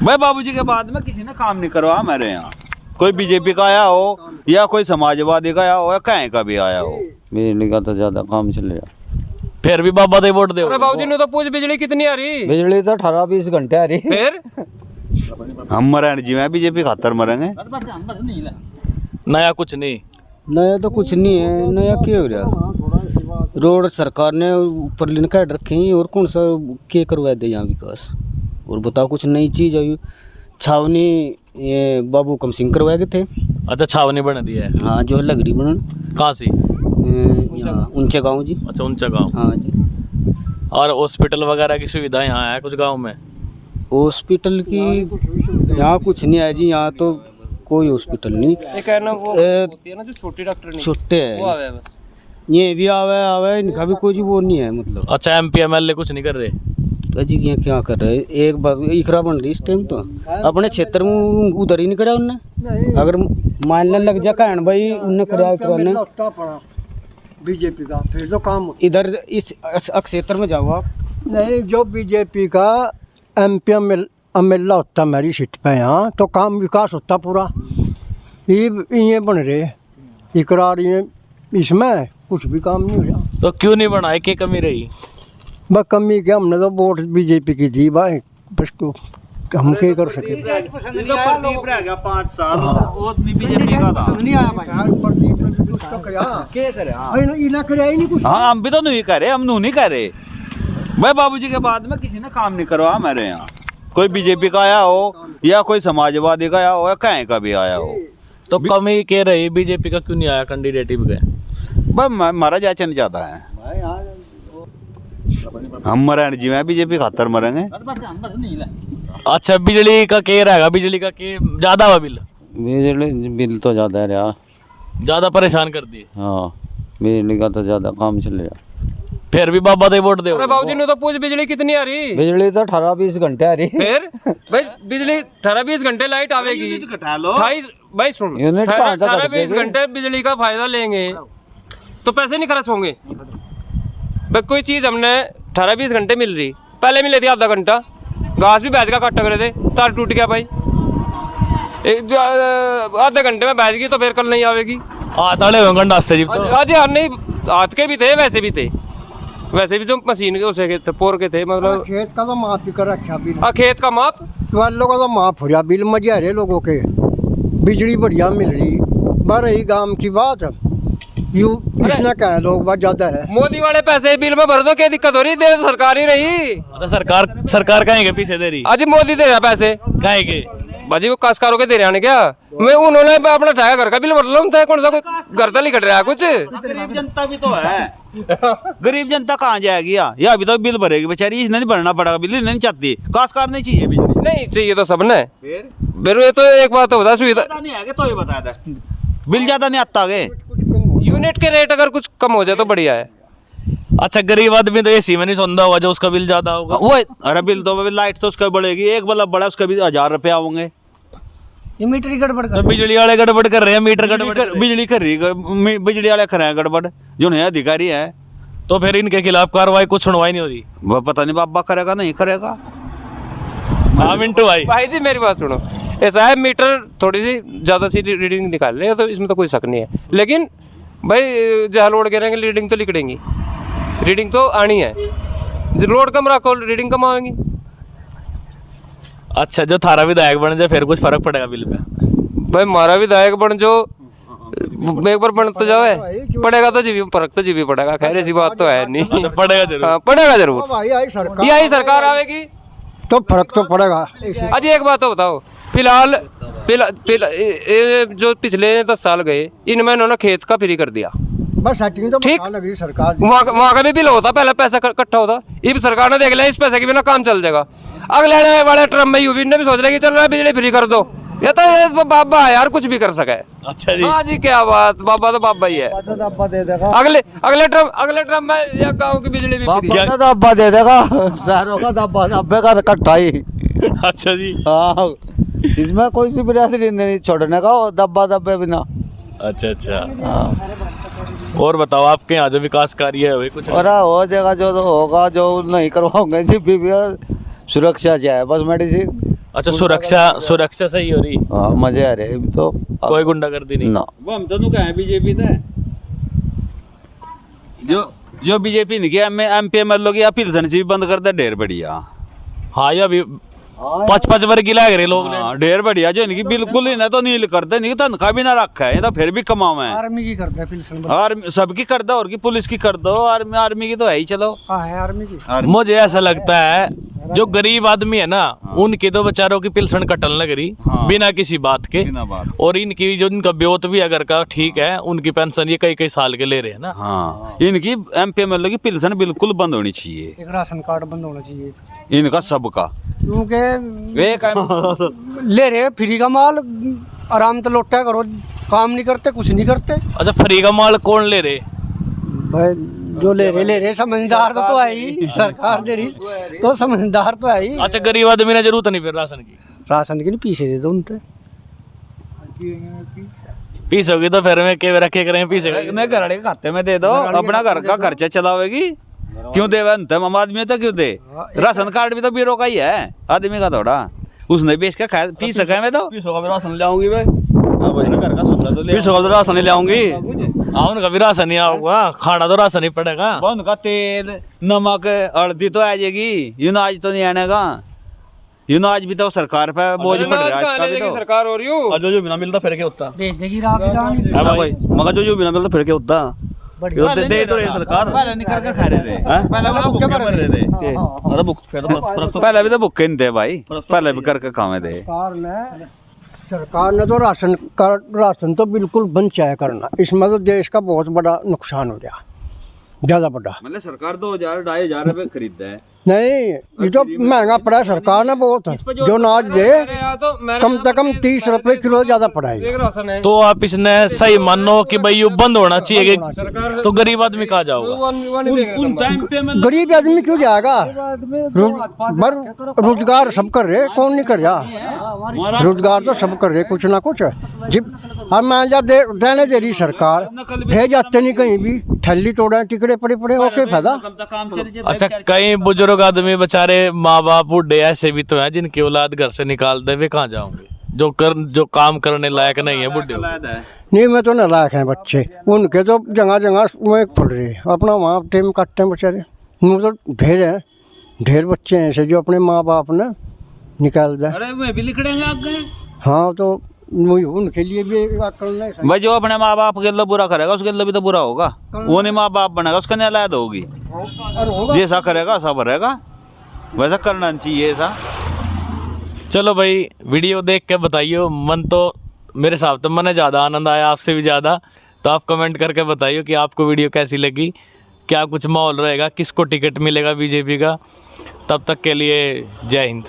भाई बाबूजी के बाद में किसी ने काम नहीं करवा हमारे यहाँ। कोई बीजेपी का आया हो या कोई समाजवादी का आया हो या कहीं का भी आया हो, बिजली का तो ज्यादा काम चल रहा। फिर भी बाबा दे वोट दे। अरे बाबूजी ने तो पूछ बिजली कितनी आ रही? बिजली तो 18-20 घंटे आ रही। फिर हम मरे जी में बीजेपी खातर मरेंगे। नया कुछ नहीं। नया तो कुछ नहीं है। नया क्या हो रहा? रोड सरकार ने ऊपर लिन काट रखे हैं और कौन सा क्या करवा दे यहाँ विकास? और बताओ कुछ नई चीज़ आई? छावनी ये बाबू कम सिंह करवाए गए थे। अच्छा छावनी बन रही है। हाँ जो लग रही बनन। कहाँ सी? यहाँ ऊंचे गाँव जी। अच्छा ऊंचा गाँव। हाँ जी। और हॉस्पिटल वगैरह की सुविधा यहाँ है कुछ गाँव में? हॉस्पिटल की यहाँ कुछ नहीं है जी। यहाँ तो कोई हॉस्पिटल नहीं। एक है ना वो होती है ना जो छोटी डॉक्टर नहीं, छोटे वो है आवे बस। ये भी आवे इनका भी कोई वो नहीं है मतलब। अच्छा एमपी एमएलए कुछ नहीं कर रहे? तो जी क्या कर रहे? एक बार इकरा बन रही इस टाइम तो अपने क्षेत्र में उधर ही नहीं करा उनने। अगर मानने लग जा कहन भाई उनने करा करने बीजेपी का फिर तो काम इधर इस क्षेत्र में जाओ आप। नहीं। जो बीजेपी का एमपी एमएलए होता मेरी सीट पे यहाँ तो काम विकास होता पूरा। ये बन रहे इकरार ये इसमें कुछ भी काम नहीं हो रहा। तो क्यों नहीं बनाए? क्या कमी रही? बस कमी क्या, हमने तो वोट बीजेपी की दी भाई, बस को हम क्या कर सके। प्रदीप रह गया 5 साल वो बीजेपी का था। हाँ हम भी तो नहीं करे, हम नहीं करे। भाई बाबूजी के बाद में किसी ने काम नहीं करवा हमारे यहाँ। कोई बीजेपी का आया हो या कोई समाजवादी का आया हो या कहीं का भी आया हो। तो कमी क्या रही? बीजेपी का क्यों नहीं आया कैंडिडेट पे? भाई मारा जाचा नहीं चाहता है। हम मरे जी में बीजेपी खातर मरेंगे। अच्छा बिजली का क्या रहेगा? बिजली का क्या ज्यादा हुआ बिल? बिजली बिल तो ज्यादा रहा। ज्यादा परेशान कर दिए। हाँ बिजली का तो ज्यादा काम चल रहा। फिर भी बाबा दे वोट दे। अरे बाबूजी ने तो पूछ बिजली कितनी आ रही? बिजली तो 18-20 घंटे आ रही। फिर भाई बिजली 18-20 घंटे लाइट आवेगी। घटा लो भाई सुन, यूनिट कहाँ तक 18-20 घंटे बिजली का फायदा लेंगे तो पैसे नहीं खर्च होंगे। भाई कोई चीज़ हमने 18-20 घंटे मिल रही, पहले मिले थे आधा घंटा, घास भी भैंस का काटा करे थे, तार टूट गया भाई। आधे घंटे में भैंस गई तो फिर कल नहीं आवेगी। आधे घंटा से आज यार नहीं, हाथ के भी थे वैसे भी थे, वैसे भी जो मशीन के उसे थे पोर के थे मतलब। खेत का तो माफ भी कर रखा बिल। खेत का माप वालों का तो माफ हो रहा बिल। मजे आ रहे लोगों के, बिजली बढ़िया मिल रही। बारह ही गांव की बात यू इसना क्या है, लोग बात ज्यादा है। मोदी वाले पैसे बिल में भर दो, क्या दिक्कत हो रही? दे सरकार ही रही। अच्छा सरकार कहीं के पीछे दे रही? आज मोदी दे रहा पैसे कहीं के? बाजी वो काशकारों के दे रहे हैं क्या? मैं उन्होंने अपना ठाया घर का बिल भर लो, कौन सा कोई घर तक कट रहा है कुछ? गरीब जनता भी तो है। गरीब जनता कहाँ जाएगी? या अभी तो बिल भरेगी बेचारी, इसने नहीं भरना पड़ेगा बिल। नहीं चाहती काशकार नहीं चाहिए बिजली। नहीं चाहिए तो सबने। फिर ये तो एक बात होता है, सुविधा नहीं है तो ये बता दे बिल ज्यादा नहीं आता आगे। यूनिट के रेट अगर कुछ कम हो जाए तो बढ़िया है। अच्छा गरीब आदमी तो एसी में नहीं सोंदा होगा जो उसका बिल ज्यादा होगा। वो अरे बिल तो लाइट तो उसका बढ़ेगी, एक बल्ब बड़ा उसका भी 1000 रुपया होंगे। ये मीटर ही गड़बड़ तो बिजली वाले गड़बड़ कर रहे हैं, मीटर गड़बड़ कर रहे हैं। बिजली कर रही, बिजली वाले कर रहे हैं गड़बड़, जो नया अधिकारी है। तो फिर इनके खिलाफ कार्रवाई कुछ सुनवाई नहीं हो रही? वो पता नहीं बाबा करेगा नहीं करेगा। हाँ मिंटू भाई जी मेरी बात सुनो, ऐसा है मीटर थोड़ी सी ज़्यादा सी रीडिंग निकाल रहे हैं तो इसमें तो कोई शक नहीं है, लेकिन भाई जहाँ लोड गिरेंगे रीडिंग तो लिखेंगी, रीडिंग तो आनी है। जो लोड कम रखो रीडिंग कम आएंगी। अच्छा जो थारा विधायक बन जाए फिर कुछ फर्क पड़ेगा बिल पे? भाई हमारा विधायक बन जो एक बार बन तो जाए, पड़ेगा तो जीवी फर्क तो जीवी पड़ेगा। खैर ऐसी बात तो है नहीं। अच्छा, पड़ेगा जरूर। हाँ, पड़ेगा जरूर। यही सरकार आवेगी तो फर्क तो पड़ेगा। आज एक बात तो बताओ, फिलहाल जो पिछले 10 साल गए इनमें इन्होंने खेत का फ्री कर दिया। बस सेटिंग तो ठीक लग रही सरकार। वहाँ का भी बिल होता, पहले पैसा इकट्ठा होता। ये सरकार ने देख लिया इस पैसे के बिना काम चल जाएगा। अगले आने वाले ट्रम्प में यूपी ने भी सोच रहे कि चल रहा है बिजली फ्री कर दो। ये तो बाबा है यार, कुछ भी कर सके। अच्छा जी। हाँ जी क्या बात, बाबा तो बाबा ही है। अगले ट्रम्प में या गाँव की बिजली भी फ्री। दब्बा दे देगा, शहरों का दब्बे का इकट्ठा ही। अच्छा जी। हाँ इसमें कोई सी बिरादरी नहीं छोड़ने का, दब्बे बिना। अच्छा। और बताओ आपके यहाँ जो विकास कार्य है वही कुछ? और हो जाएगा जो तो होगा, जो नहीं करवाओगे जी सुरक्षा जाए बस मेडिसिन। अच्छा, सुरक्षा सुरक्षा सही हो रही, हाँ मजे आ रहे अभी तो कोई गुंडागर्दी नहीं। ना। वो हम तो कहें बीजेपी थे जो बीजेपी नहीं किया एमपी एमएलए की अपील से बंद कर दे, ढेर बढ़िया। हाँ, ये अभी 5-5 वर्ग की लाग रहे लोग ने। हाँ, ढेर बढ़िया जो इनकी बिल्कुल ही ना तो नील करते, नहीं तनख्वाह भी ना रखा है, ये तो फिर भी कमावा है। आर्मी की करता है पिल्सन आर्मी सबकी कर दो, और की पुलिस की कर दो, आर्मी की तो है ही। चलो है आर्मी की। मुझे ऐसा लगता है जो गरीब आदमी है ना, उनकी तो बेचारों की पिलसन कटन लग रही बिना किसी बात के। बिना बात। और इनकी जो इनका ब्योत भी अगर का ठीक है, उनकी पेंशन ये कई कई साल के ले रहे हैं ना। हाँ, इनकी एमपी एमएलए की पिल्सन बिल्कुल बंद होनी चाहिए, एक राशन कार्ड बंद होना चाहिए, इनका सबका। क्योंकि एक ले रहे फ्री का माल, आराम से लौटा करो, काम नहीं करते, कुछ नहीं करते। अच्छा, फ्री का माल कौन ले रहे? भाई जो ले रहे समझदार तो है ही, सरकार दे रही तो समझदार तो है ही। अच्छा, गरीब आदमी ने जरूरत नहीं फिर राशन की? राशन की नहीं, पीछे दे दो उनसे। पीसोगी तो फिर मैं के रखे करें पीसे? घर वाले के खाते में दे दो, अपना घर का खर्चा चलावेगी। क्यों दे हम आदमी तो क्यों दे? राशन कार्ड भी तो ब्यूरो का ही है, आदमी का थोड़ा। उसने बेच के खा पी सके मैं तो पीसोगा राशन ले आऊंगी भाई, घर का सोचा तो ले पीसोगा तो राशन ले आऊंगी। उनका भी राशन ही आऊंगा, खाना तो राशन ही पड़ेगा। उनका तेल नमक हल्दी तो आ जाएगी, यूनाज तो नहीं आने का। यूनाज भी तो सरकार पे बोझ पड़ रहा है, इसका भी तो सरकार हो रही हो। जो बिना मिलता फिर के होता भेज देगी रात रानी। भाई, मगर जो बिना मिलता फिर के होता दे तो रही सरकार। पहले निकल के खा रहे थे, पहले वो भूखे मर रहे थे। अरे पहले भी तो भूखे नहीं थे भाई, पहले भी करके खावे थे। सरकार ने तो राशन तो बिल्कुल बंद चाहे करना, इसमें तो देश का बहुत बड़ा नुकसान हो गया, ज्यादा बड़ा। मतलब सरकार 2000-2500 रुपए खरीदता है। नहीं, ये तो महंगा पड़ा है सरकार ने बहुत, जो नाज दे कम से कम 30 रुपए किलो ज्यादा पड़ा है। तो आप इसने सही मानो कि भाई ये बंद होना चाहिए, तो गरीब आदमी कहाँ जाओगा? गरीब आदमी क्यों जाएगा? रोजगार सब कर रहे, कौन नहीं कर रहा? रोजगार तो सब कर रहे, कुछ ना कुछ। जिब अब मान जा देने दे रही सरकार, भेज जाते नहीं कहीं भी, ठल्ली तोड़ा टिकड़े पड़े पड़े, ओके फायदा। अच्छा, कई बुजुर्ग आदमी बेचारे माँ बाप बूढ़े ऐसे भी तो हैं जिनकी औलाद घर से निकाल दे, वे कहाँ जाओगे? जो काम करने लायक नहीं है बुढ़े। नहीं, मैं तो नालायक हैं बच्चे, उनके तो जगह जगह में पड़ रहे, अपना वहाँ टाइम काटते हैं बेचारे। तो ढेर है, ढेर बच्चे हैं ऐसे जो अपने माँ बाप ने निकाल दे। अरे वे भी लिखड़ेंगे आगे। हाँ, तो उनके लिए भी अकल नहीं। भाई जो अपने माँ बाप के लिए बुरा करेगा उसके लिए भी तो बुरा होगा। वो नहीं माँ बाप बनेगा उसका न्यायालय होगी, जैसा करेगा ऐसा भरेगा, वैसा करना चाहिए ऐसा। चलो भाई, वीडियो देख के बताइए, मन तो मेरे हिसाब तो मन ज़्यादा आनंद आया आपसे भी ज़्यादा। तो आप कमेंट करके बताइए कि आपको वीडियो कैसी लगी, क्या कुछ माहौल रहेगा, किसको टिकट मिलेगा बीजेपी का। तब तक के लिए जय हिंद।